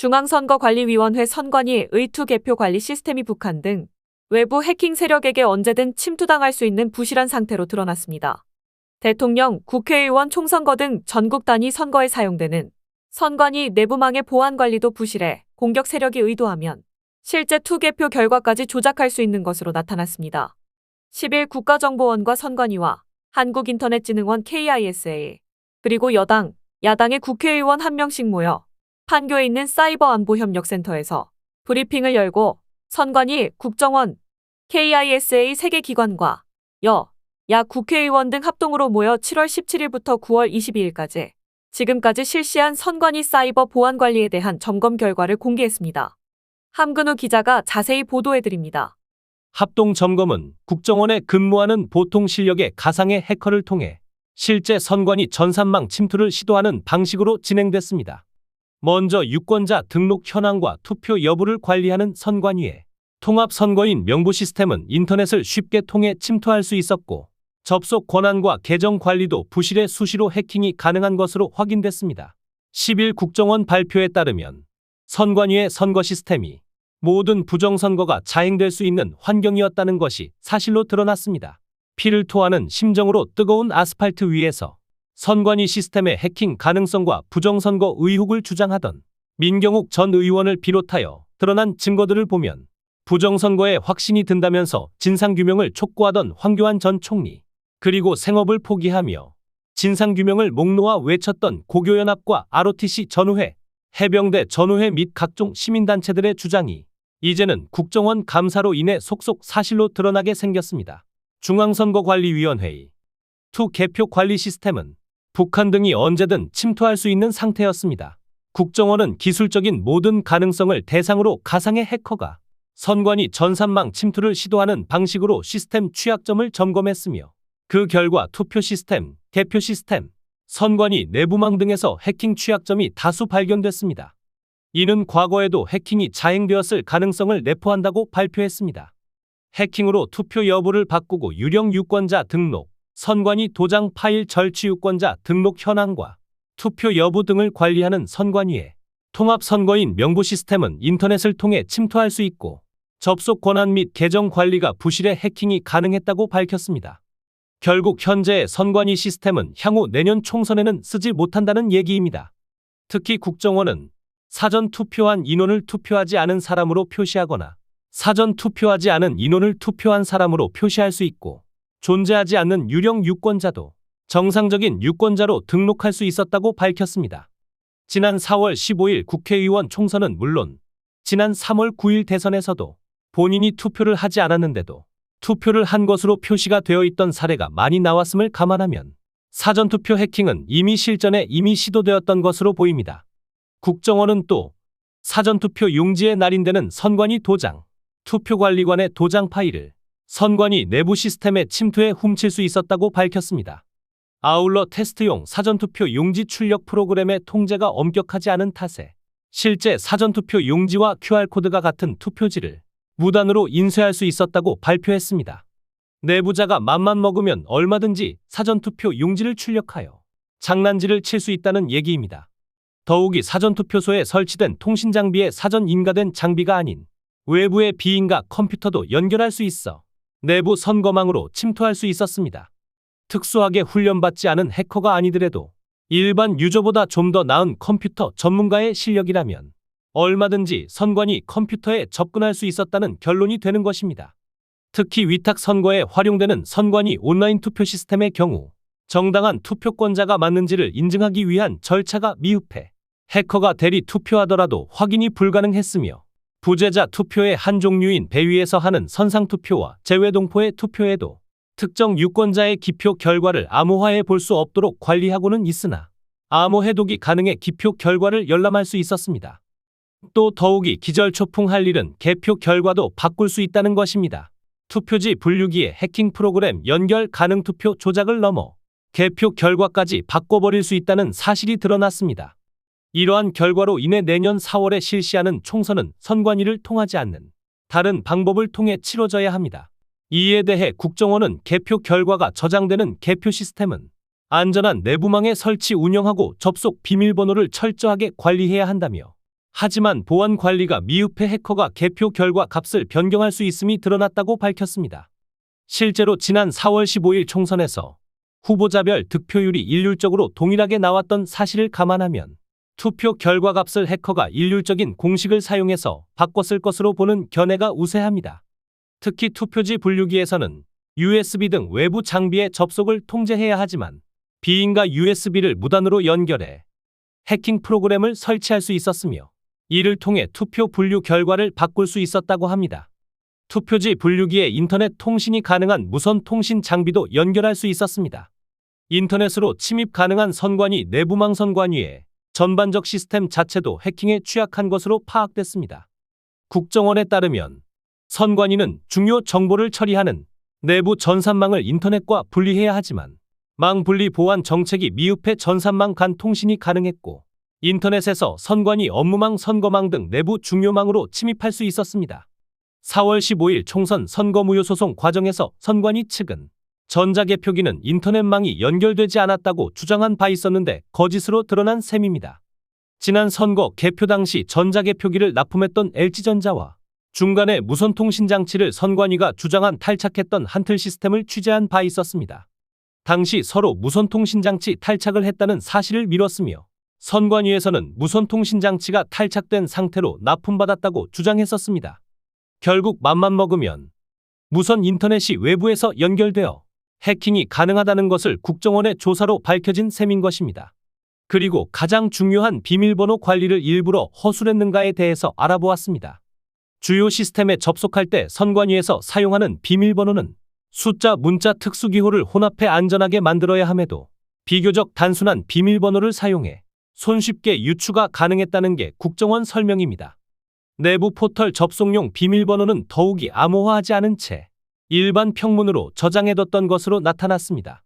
중앙선거관리위원회 선관위 의투 개표 관리 시스템이 북한 등 외부 해킹 세력에게 언제든 침투당할 수 있는 부실한 상태로 드러났습니다. 대통령, 국회의원 총선거 등 전국 단위 선거에 사용되는 선관위 내부망의 보안 관리도 부실해 공격 세력이 의도하면 실제 투개표 결과까지 조작할 수 있는 것으로 나타났습니다. 10일 국가정보원과 선관위와 한국인터넷진흥원 KISA 그리고 여당, 야당의 국회의원 1명씩 모여 판교에 있는 사이버안보협력센터에서 브리핑을 열고 선관위, 국정원, KISA 3개 기관과 야 국회의원 등 합동으로 모여 7월 17일부터 9월 22일까지 지금까지 실시한 선관위 사이버 보안 관리에 대한 점검 결과를 공개했습니다. 함근우 기자가 자세히 보도해드립니다. 합동 점검은 국정원에 근무하는 보통 실력의 가상의 해커를 통해 실제 선관위 전산망 침투를 시도하는 방식으로 진행됐습니다. 먼저 유권자 등록 현황과 투표 여부를 관리하는 선관위의 통합선거인 명부 시스템은 인터넷을 쉽게 통해 침투할 수 있었고 접속 권한과 계정 관리도 부실해 수시로 해킹이 가능한 것으로 확인됐습니다. 10일 국정원 발표에 따르면 선관위의 선거 시스템이 모든 부정선거가 자행될 수 있는 환경이었다는 것이 사실로 드러났습니다. 피를 토하는 심정으로 뜨거운 아스팔트 위에서 선관위 시스템의 해킹 가능성과 부정선거 의혹을 주장하던 민경욱 전 의원을 비롯하여 드러난 증거들을 보면 부정선거에 확신이 든다면서 진상규명을 촉구하던 황교안 전 총리, 그리고 생업을 포기하며 진상규명을 목 놓아 외쳤던 고교연합과 ROTC 전우회, 해병대 전우회 및 각종 시민단체들의 주장이 이제는 국정원 감사로 인해 속속 사실로 드러나게 생겼습니다. 중앙선거관리위원회의 투 개표 관리 시스템은 북한 등이 언제든 침투할 수 있는 상태였습니다. 국정원은 기술적인 모든 가능성을 대상으로 가상의 해커가 선관위 전산망 침투를 시도하는 방식으로 시스템 취약점을 점검했으며 그 결과 투표 시스템, 개표 시스템, 선관위 내부망 등에서 해킹 취약점이 다수 발견됐습니다. 이는 과거에도 해킹이 자행되었을 가능성을 내포한다고 발표했습니다. 해킹으로 투표 여부를 바꾸고 유령 유권자 등록, 선관위 도장 파일 절취 유권자 등록 현황과 투표 여부 등을 관리하는 선관위의 통합선거인 명부 시스템은 인터넷을 통해 침투할 수 있고 접속 권한 및 계정 관리가 부실해 해킹이 가능했다고 밝혔습니다. 결국 현재의 선관위 시스템은 향후 내년 총선에는 쓰지 못한다는 얘기입니다. 특히 국정원은 사전 투표한 인원을 투표하지 않은 사람으로 표시하거나 사전 투표하지 않은 인원을 투표한 사람으로 표시할 수 있고 존재하지 않는 유령 유권자도 정상적인 유권자로 등록할 수 있었다고 밝혔습니다. 지난 4월 15일 국회의원 총선은 물론 지난 3월 9일 대선에서도 본인이 투표를 하지 않았는데도 투표를 한 것으로 표시가 되어 있던 사례가 많이 나왔음을 감안하면 사전투표 해킹은 이미 실전에 시도되었던 것으로 보입니다. 국정원은 또 사전투표 용지에 날인되는 선관위 도장, 투표관리관의 도장 파일을 선관위 내부 시스템에 침투해 훔칠 수 있었다고 밝혔습니다. 아울러 테스트용 사전투표 용지 출력 프로그램의 통제가 엄격하지 않은 탓에 실제 사전투표 용지와 QR코드가 같은 투표지를 무단으로 인쇄할 수 있었다고 발표했습니다. 내부자가 맘만 먹으면 얼마든지 사전투표 용지를 출력하여 장난질을 칠 수 있다는 얘기입니다. 더욱이 사전투표소에 설치된 통신장비에 사전 인가된 장비가 아닌 외부의 비인가 컴퓨터도 연결할 수 있어 내부 선거망으로 침투할 수 있었습니다. 특수하게 훈련받지 않은 해커가 아니더라도 일반 유저보다 좀 더 나은 컴퓨터 전문가의 실력이라면 얼마든지 선관위 컴퓨터에 접근할 수 있었다는 결론이 되는 것입니다. 특히 위탁 선거에 활용되는 선관위 온라인 투표 시스템의 경우 정당한 투표권자가 맞는지를 인증하기 위한 절차가 미흡해 해커가 대리 투표하더라도 확인이 불가능했으며 부재자 투표의 한 종류인 배위에서 하는 선상투표와 재외동포의 투표에도 특정 유권자의 기표 결과를 암호화해 볼 수 없도록 관리하고는 있으나 암호 해독이 가능해 기표 결과를 열람할 수 있었습니다. 또 더욱이 기절초풍할 일은 개표 결과도 바꿀 수 있다는 것입니다. 투표지 분류기에 해킹 프로그램 연결 가능 투표 조작을 넘어 개표 결과까지 바꿔버릴 수 있다는 사실이 드러났습니다. 이러한 결과로 인해 내년 4월에 실시하는 총선은 선관위를 통하지 않는 다른 방법을 통해 치러져야 합니다. 이에 대해 국정원은 개표 결과가 저장되는 개표 시스템은 안전한 내부망에 설치 운영하고 접속 비밀번호를 철저하게 관리해야 한다며 하지만 보안 관리가 미흡해 해커가 개표 결과 값을 변경할 수 있음이 드러났다고 밝혔습니다. 실제로 지난 4월 15일 총선에서 후보자별 득표율이 일률적으로 동일하게 나왔던 사실을 감안하면 투표 결과 값을 해커가 일률적인 공식을 사용해서 바꿨을 것으로 보는 견해가 우세합니다. 특히 투표지 분류기에서는 USB 등 외부 장비의 접속을 통제해야 하지만 비인가 USB를 무단으로 연결해 해킹 프로그램을 설치할 수 있었으며 이를 통해 투표 분류 결과를 바꿀 수 있었다고 합니다. 투표지 분류기에 인터넷 통신이 가능한 무선 통신 장비도 연결할 수 있었습니다. 인터넷으로 침입 가능한 선관위 내부망 선관위의 전반적 시스템 자체도 해킹에 취약한 것으로 파악됐습니다. 국정원에 따르면 선관위는 중요 정보를 처리하는 내부 전산망을 인터넷과 분리해야 하지만 망 분리 보안 정책이 미흡해 전산망 간 통신이 가능했고 인터넷에서 선관위 업무망, 선거망 등 내부 중요망으로 침입할 수 있었습니다. 4월 15일 총선 선거무효 소송 과정에서 선관위 측은 전자개표기는 인터넷망이 연결되지 않았다고 주장한 바 있었는데 거짓으로 드러난 셈입니다. 지난 선거 개표 당시 전자개표기를 납품했던 LG전자와 중간에 무선통신장치를 선관위가 주장한 탈착했던 한틀 시스템을 취재한 바 있었습니다. 당시 서로 무선통신장치 탈착을 했다는 사실을 미뤘으며 선관위에서는 무선통신장치가 탈착된 상태로 납품받았다고 주장했었습니다. 결국 맘만 먹으면 무선 인터넷이 외부에서 연결되어 해킹이 가능하다는 것을 국정원의 조사로 밝혀진 셈인 것입니다. 그리고 가장 중요한 비밀번호 관리를 일부러 허술했는가에 대해서 알아보았습니다. 주요 시스템에 접속할 때 선관위에서 사용하는 비밀번호는 숫자, 문자, 특수기호를 혼합해 안전하게 만들어야 함에도 비교적 단순한 비밀번호를 사용해 손쉽게 유추가 가능했다는 게 국정원 설명입니다. 내부 포털 접속용 비밀번호는 더욱이 암호화하지 않은 채 일반 평문으로 저장해뒀던 것으로 나타났습니다.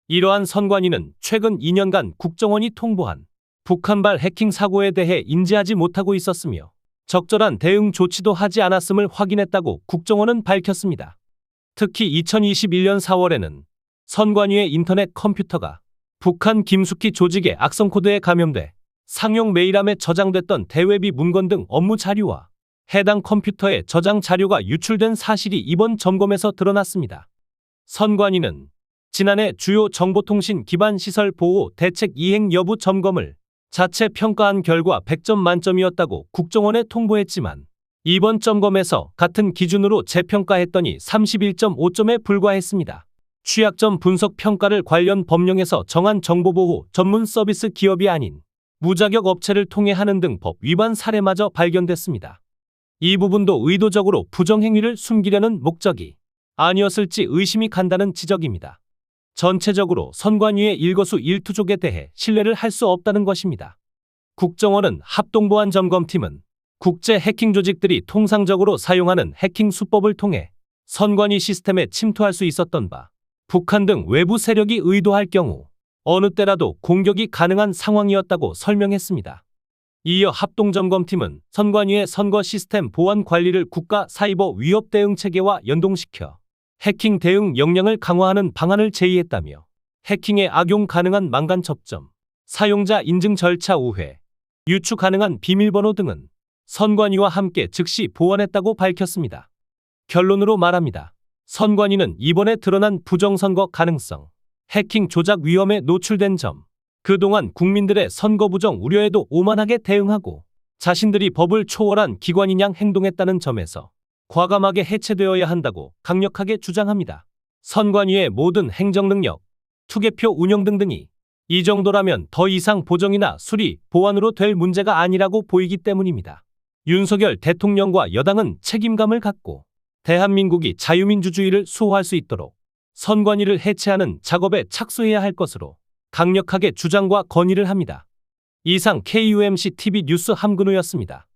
이러한 선관위는 최근 2년간 국정원이 통보한 북한발 해킹 사고에 대해 인지하지 못하고 있었으며 적절한 대응 조치도 하지 않았음을 확인했다고 국정원은 밝혔습니다. 특히 2021년 4월에는 선관위의 인터넷 컴퓨터가 북한 김숙희 조직의 악성 코드에 감염돼 상용 메일함에 저장됐던 대외비 문건 등 업무 자료와 해당 컴퓨터의 저장 자료가 유출된 사실이 이번 점검에서 드러났습니다. 선관위는 지난해 주요 정보통신 기반 시설 보호 대책 이행 여부 점검을 자체 평가한 결과 100점 만점이었다고 국정원에 통보했지만 이번 점검에서 같은 기준으로 재평가했더니 31.5점에 불과했습니다. 취약점 분석 평가를 관련 법령에서 정한 정보보호 전문 서비스 기업이 아닌 무자격 업체를 통해 하는 등 법 위반 사례마저 발견됐습니다. 이 부분도 의도적으로 부정행위를 숨기려는 목적이 아니었을지 의심이 간다는 지적입니다. 전체적으로 선관위의 일거수일투족에 대해 신뢰를 할 수 없다는 것입니다. 국정원은 합동보안점검팀은 국제 해킹 조직들이 통상적으로 사용하는 해킹 수법을 통해 선관위 시스템에 침투할 수 있었던 바, 북한 등 외부 세력이 의도할 경우 어느 때라도 공격이 가능한 상황이었다고 설명했습니다. 이어 합동점검팀은 선관위의 선거 시스템 보안 관리를 국가 사이버 위협 대응 체계와 연동시켜 해킹 대응 역량을 강화하는 방안을 제의했다며 해킹에 악용 가능한 망간 접점, 사용자 인증 절차 우회, 유추 가능한 비밀번호 등은 선관위와 함께 즉시 보완했다고 밝혔습니다. 결론으로 말합니다. 선관위는 이번에 드러난 부정선거 가능성, 해킹 조작 위험에 노출된 점, 그동안 국민들의 선거 부정 우려에도 오만하게 대응하고 자신들이 법을 초월한 기관인 양 행동했다는 점에서 과감하게 해체되어야 한다고 강력하게 주장합니다. 선관위의 모든 행정능력, 투개표 운영 등등이 이 정도라면 더 이상 보정이나 수리, 보완으로 될 문제가 아니라고 보이기 때문입니다. 윤석열 대통령과 여당은 책임감을 갖고 대한민국이 자유민주주의를 수호할 수 있도록 선관위를 해체하는 작업에 착수해야 할 것으로 강력하게 주장과 건의를 합니다. 이상 KUMC TV 뉴스 함근우였습니다.